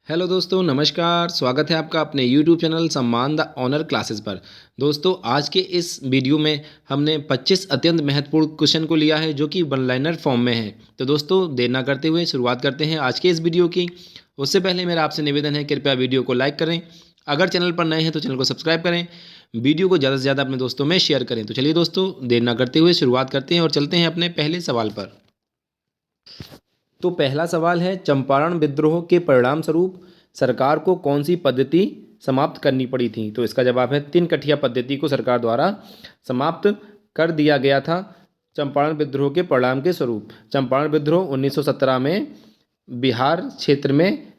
Hello दोस्तों, नमस्कार। स्वागत है आपका अपने यूट्यूब चैनल सम्मान द ऑनर क्लासेस पर। दोस्तों, आज के इस वीडियो में हमने 25 अत्यंत महत्वपूर्ण क्वेश्चन को लिया है जो कि वन लाइनर फॉर्म में है। तो दोस्तों, देर ना करते हुए शुरुआत करते हैं आज के इस वीडियो की। उससे पहले मेरा आपसे निवेदन है, कृपया वीडियो को लाइक करें। अगर चैनल पर नए हैं तो चैनल को सब्सक्राइब करें। वीडियो को ज़्यादा से ज़्यादा अपने दोस्तों में शेयर करें। तो चलिए दोस्तों, देर ना करते हुए शुरुआत करते हैं और चलते हैं अपने पहले सवाल पर। तो पहला सवाल है, चंपारण विद्रोह के परिणाम स्वरूप सरकार को कौन सी पद्धति समाप्त करनी पड़ी थी? तो इसका जवाब है, तीन कठिया पद्धति को सरकार द्वारा समाप्त कर दिया गया था चंपारण विद्रोह के परिणाम के स्वरूप। चंपारण विद्रोह 1917 में बिहार क्षेत्र में,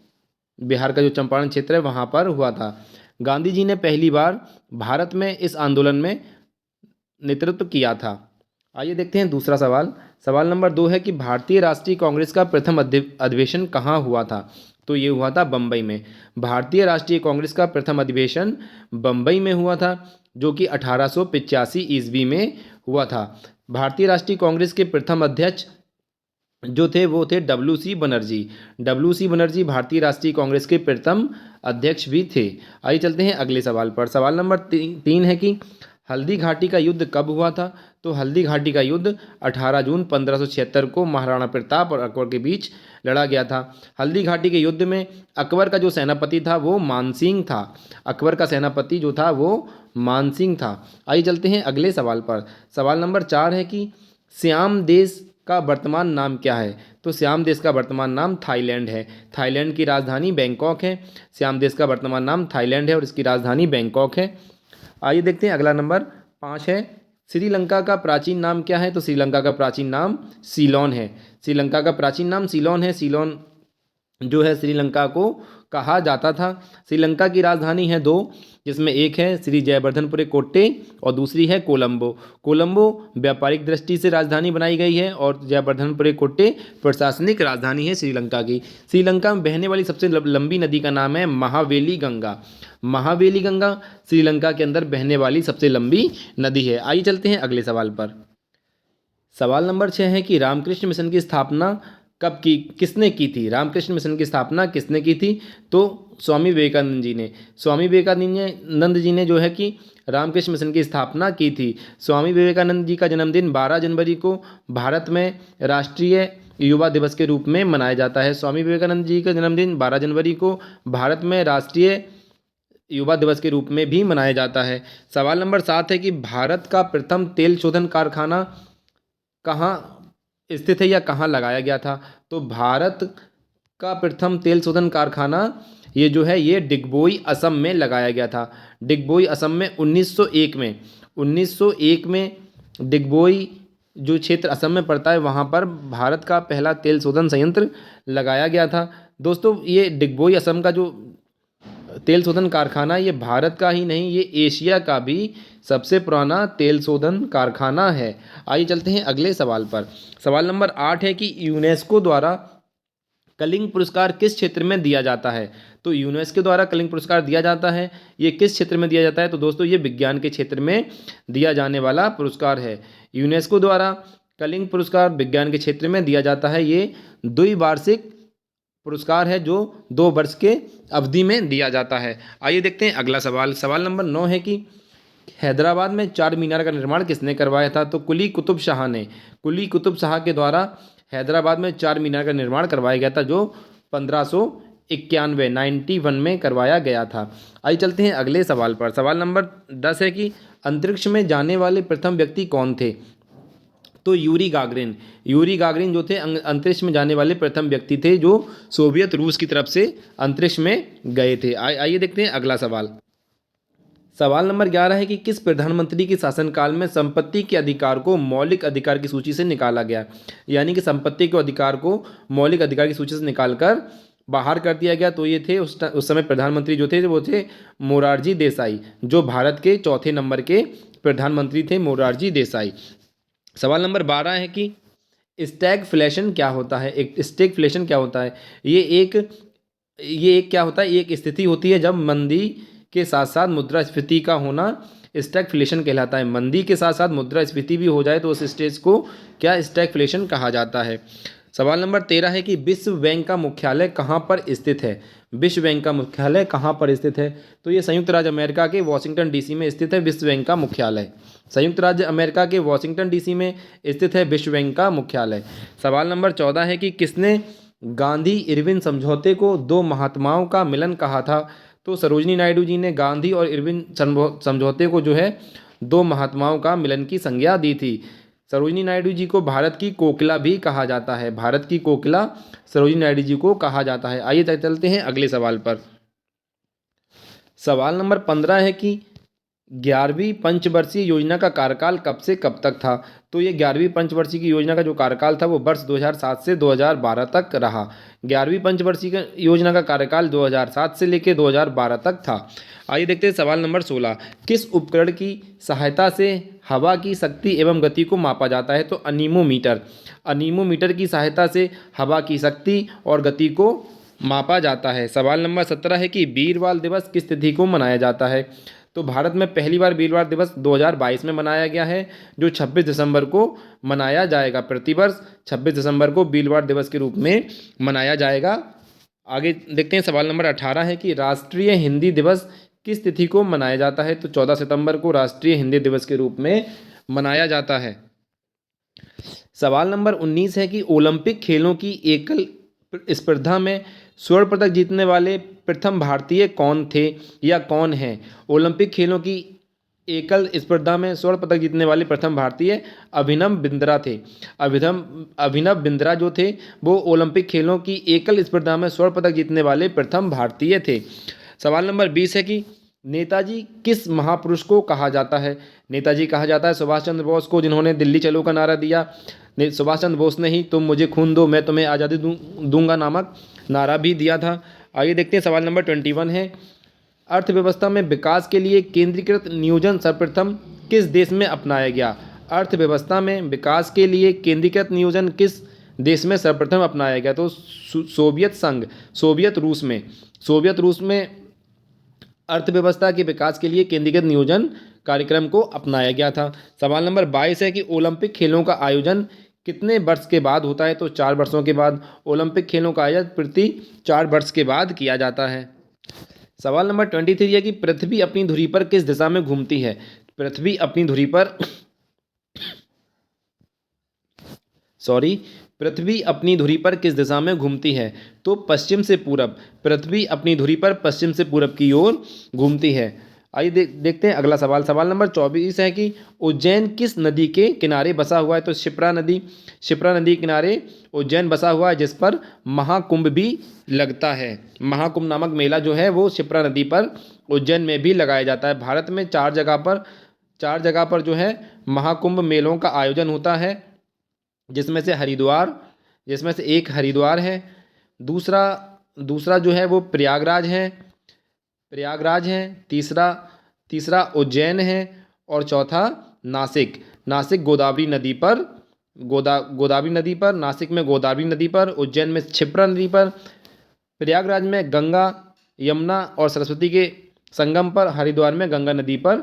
बिहार का जो चंपारण क्षेत्र है वहाँ पर हुआ था। गांधी जी ने पहली बार भारत में इस आंदोलन में नेतृत्व किया था। आइए देखते हैं दूसरा सवाल। सवाल नंबर 2 है कि भारतीय राष्ट्रीय कांग्रेस का प्रथम अधिवेशन कहाँ हुआ था? तो ये हुआ था बम्बई में। भारतीय राष्ट्रीय कांग्रेस का प्रथम अधिवेशन बम्बई में हुआ था, जो कि 1885 ईस्वी में हुआ था। भारतीय राष्ट्रीय कांग्रेस के प्रथम अध्यक्ष जो थे वो थे डब्ल्यू.सी. बनर्जी। डब्ल्यू.सी. बनर्जी भारतीय राष्ट्रीय कांग्रेस के प्रथम अध्यक्ष भी थे। आइए चलते हैं अगले सवाल पर। सवाल नंबर 3 है कि हल्दी घाटी का युद्ध कब हुआ था? तो हल्दी घाटी का युद्ध 18 जून 1576 को महाराणा प्रताप और अकबर के बीच लड़ा गया था। हल्दी घाटी के युद्ध में अकबर का जो सेनापति था वो मानसिंह था। अकबर का सेनापति जो था वो मानसिंह था। आइए चलते हैं अगले सवाल पर। सवाल नंबर 4 है कि सियाम देश का वर्तमान नाम क्या है? तो सियाम देश का वर्तमान नाम थाईलैंड है। थाईलैंड की राजधानी बैंकॉक है। सियाम देश का वर्तमान नाम थाईलैंड है और इसकी राजधानी बैंकॉक है। आइए देखते हैं अगला नंबर 5 है, श्रीलंका का प्राचीन नाम क्या है? तो श्रीलंका का प्राचीन नाम सीलोन है। श्रीलंका का प्राचीन नाम सीलोन है। सीलोन जो है श्रीलंका को कहा जाता था। श्रीलंका की राजधानी है 2, जिसमें एक है श्री जयवर्धनपुरे कोट्टे और दूसरी है कोलंबो। कोलंबो व्यापारिक दृष्टि से राजधानी बनाई गई है और जयवर्धनपुरे कोट्टे प्रशासनिक राजधानी है श्रीलंका की। श्रीलंका में बहने वाली सबसे लंबी नदी का नाम है महावेली गंगा। महावेली गंगा श्रीलंका के अंदर बहने वाली सबसे लंबी नदी है। आइए चलते हैं अगले सवाल पर। सवाल नंबर 6 है कि रामकृष्ण मिशन की स्थापना कब की, किसने की थी? रामकृष्ण मिशन की स्थापना किसने की थी? तो स्वामी विवेकानंद जी ने। स्वामी विवेकानंद जी ने जो है कि रामकृष्ण मिशन की स्थापना की थी। स्वामी विवेकानंद जी का जन्मदिन 12 जनवरी को भारत में राष्ट्रीय युवा दिवस के रूप में मनाया जाता है। स्वामी विवेकानंद जी का जन्मदिन 12 जनवरी को भारत में राष्ट्रीय युवा दिवस के रूप में भी मनाया जाता है। सवाल नंबर 7 है कि भारत का प्रथम तेल शोधन कारखाना कहाँ स्थित है या कहाँ लगाया गया था? तो भारत का प्रथम तेल शोधन कारखाना ये जो है ये डिगबोई असम में लगाया गया था। डिगबोई असम में 1901 में डिगबोई जो क्षेत्र असम में पड़ता है वहाँ पर भारत का पहला तेल शोधन संयंत्र लगाया गया था। दोस्तों, ये डिगबोई असम का जो तेल शोधन कारखाना ये भारत का ही नहीं, ये एशिया का भी सबसे पुराना तेल शोधन कारखाना है। आइए चलते हैं अगले सवाल पर। सवाल नंबर 8 है कि यूनेस्को द्वारा कलिंग पुरस्कार किस क्षेत्र में दिया जाता है? तो यूनेस्को द्वारा कलिंग पुरस्कार दिया जाता है, ये किस क्षेत्र में दिया जाता है? तो दोस्तों, ये विज्ञान के क्षेत्र में दिया जाने वाला पुरस्कार है। यूनेस्को द्वारा कलिंग पुरस्कार विज्ञान के क्षेत्र में दिया जाता है। ये द्विवार्षिक पुरस्कार है जो 2 वर्ष के अवधि में दिया जाता है। आइए देखते हैं अगला सवाल। सवाल नंबर 9 है कि हैदराबाद में 4 मीनार का निर्माण किसने करवाया था? तो कुली कुतुब शाह ने। कुली कुतुब शाह के द्वारा हैदराबाद में 4 मीनार का निर्माण करवाया गया था, जो 1591 में करवाया गया था। आइए चलते हैं अगले सवाल पर। सवाल नंबर 10 है कि अंतरिक्ष में जाने वाले प्रथम व्यक्ति कौन थे? तो यूरी गागरिन। यूरी गागरिन जो थे अंतरिक्ष में जाने वाले प्रथम व्यक्ति थे जो सोवियत रूस की तरफ से अंतरिक्ष में गए थे। आइए देखते हैं अगला सवाल। सवाल नंबर 11 है कि किस प्रधानमंत्री के शासनकाल में संपत्ति के अधिकार को मौलिक अधिकार की सूची से निकाला गया? यानी कि संपत्ति के अधिकार को मौलिक अधिकार की सूची से निकालकर बाहर कर दिया गया। तो ये थे उस समय प्रधानमंत्री जो थे वो थे मोरारजी देसाई, जो भारत के चौथे नंबर के प्रधानमंत्री थे, मोरारजी देसाई। सवाल नंबर 12 है कि स्टैगफ्लेशन क्या होता है? एक स्टैगफ्लेशन क्या होता है? ये एक क्या होता है? ये एक स्थिति होती है जब मंदी के साथ साथ मुद्रास्फीति का होना स्टैगफ्लेशन कहलाता है। मंदी के साथ साथ मुद्रास्फीति भी हो जाए तो उस स्टेज को क्या स्टैगफ्लेशन कहा जाता है। सवाल नंबर 13 है कि विश्व बैंक का मुख्यालय कहाँ पर स्थित है। विश्व बैंक का मुख्यालय कहाँ पर स्थित है। तो ये संयुक्त राज्य अमेरिका के वॉशिंगटन डीसी में स्थित है विश्व बैंक का मुख्यालय। संयुक्त राज्य अमेरिका के वॉशिंगटन डीसी में स्थित है विश्व बैंक का मुख्यालय। सवाल नंबर 14 है कि किसने गांधी इरविन समझौते को दो महात्माओं का मिलन कहा था। तो सरोजिनी नायडू जी ने गांधी और इरविन समझौते को जो है दो महात्माओं का मिलन की संज्ञा दी थी। सरोजिनी नायडू जी को भारत की कोकिला भी कहा जाता है। भारत की कोकिला सरोजिनी नायडू जी को कहा जाता है। आइए चलते हैं अगले सवाल पर। सवाल नंबर 15 है कि 11वीं पंचवर्षीय योजना का कार्यकाल कब से कब तक था। तो ये 11वीं पंचवर्षीय की योजना का जो कार्यकाल था वो वर्ष 2007 से 2012 तक रहा। 11वीं पंचवर्षीय योजना का कार्यकाल 2007 से लेकर 2012 तक था। आइए देखते हैं सवाल नंबर 16। किस उपकरण की सहायता से हवा की शक्ति एवं गति को मापा जाता है। तो अनीमोमीटर। अनीमोमीटर की सहायता से हवा की शक्ति और गति को मापा जाता है। सवाल नंबर 17 है कि वीरवाल दिवस किस तिथि को मनाया जाता है। तो भारत में पहली बार वीरवार दिवस 2022 में मनाया गया है, जो 26 दिसंबर को मनाया जाएगा। प्रतिवर्ष 26 दिसंबर को वीरवार दिवस के रूप में मनाया जाएगा। आगे देखते हैं सवाल नंबर 18 है कि राष्ट्रीय हिंदी दिवस किस तिथि को मनाया जाता है। तो 14 सितंबर को राष्ट्रीय हिंदी दिवस के रूप में मनाया जाता है। सवाल नंबर 19 है कि ओलंपिक खेलों की एकल स्पर्धा में स्वर्ण पदक जीतने वाले प्रथम भारतीय कौन थे या कौन हैं। ओलंपिक खेलों की एकल स्पर्धा में स्वर्ण पदक जीतने वाले प्रथम भारतीय अभिनव बिंद्रा थे। अभिनव बिंद्रा जो थे वो ओलंपिक खेलों की एकल स्पर्धा में स्वर्ण पदक जीतने वाले प्रथम भारतीय थे। सवाल नंबर 20 है कि नेताजी किस महापुरुष को कहा जाता है। नेताजी कहा जाता है सुभाष चंद्र बोस को, जिन्होंने दिल्ली चलो का नारा दिया। सुभाष चंद्र बोस ने ही तुम मुझे खून दो मैं तुम्हें आज़ादी दूंगा नामक नारा भी दिया था। आइए देखते हैं सवाल नंबर 21 है। अर्थव्यवस्था में विकास के लिए केंद्रीकृत नियोजन सर्वप्रथम किस देश में अपनाया गया। अर्थव्यवस्था में विकास के लिए केंद्रीकृत नियोजन किस देश में सर्वप्रथम अपनाया गया। तो सोवियत संघ, सोवियत रूस में अर्थव्यवस्था के विकास के लिए केंद्रीकृत नियोजन कार्यक्रम को अपनाया गया था। सवाल नंबर 22 है कि ओलंपिक खेलों का आयोजन कितने वर्ष के बाद होता है। तो 4 वर्षों के बाद। ओलंपिक खेलों का आयोजन प्रति 4 वर्ष के बाद किया जाता है। सवाल नंबर 23 है कि पृथ्वी अपनी धुरी पर किस दिशा में घूमती है। पृथ्वी अपनी धुरी पर पृथ्वी अपनी धुरी पर किस दिशा में घूमती है। तो पश्चिम से पूरब। पृथ्वी अपनी धुरी पर पश्चिम से पूरब की ओर घूमती है। आइए देखते हैं अगला सवाल। सवाल नंबर 24 है कि उज्जैन किस नदी के किनारे बसा हुआ है। तो शिप्रा नदी किनारे उज्जैन बसा हुआ है, जिस पर महाकुंभ भी लगता है। महाकुंभ नामक मेला जो है वो शिप्रा नदी पर उज्जैन में भी लगाया जाता है। भारत में 4 जगह पर जो है महाकुंभ मेलों का आयोजन होता है, जिसमें से एक हरिद्वार है, दूसरा जो है वो प्रयागराज है, तीसरा उज्जैन है और चौथा नासिक गोदावरी नदी पर नासिक में गोदावरी नदी पर, उज्जैन में क्षिप्रा नदी पर, प्रयागराज में गंगा यमुना और सरस्वती के संगम पर, हरिद्वार में गंगा नदी पर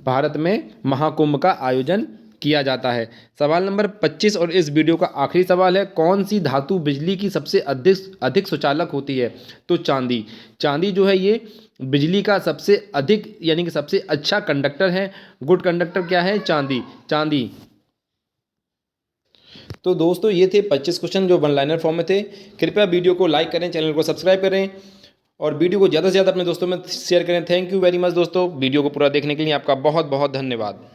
भारत में महाकुंभ का आयोजन किया जाता है। सवाल नंबर 25 और इस वीडियो का आखिरी सवाल है, कौन सी धातु बिजली की सबसे अधिक सुचालक होती है। तो चांदी जो है ये बिजली का सबसे अधिक यानी कि सबसे अच्छा कंडक्टर है। गुड कंडक्टर क्या है, चांदी। तो दोस्तों ये थे 25 क्वेश्चन जो वन लाइनर फॉर्म में थे। कृपया वीडियो को लाइक करें, चैनल को सब्सक्राइब करें और वीडियो को ज़्यादा से ज़्यादा अपने दोस्तों में शेयर करें। थैंक यू वेरी मच दोस्तों, वीडियो को पूरा देखने के लिए आपका बहुत बहुत धन्यवाद।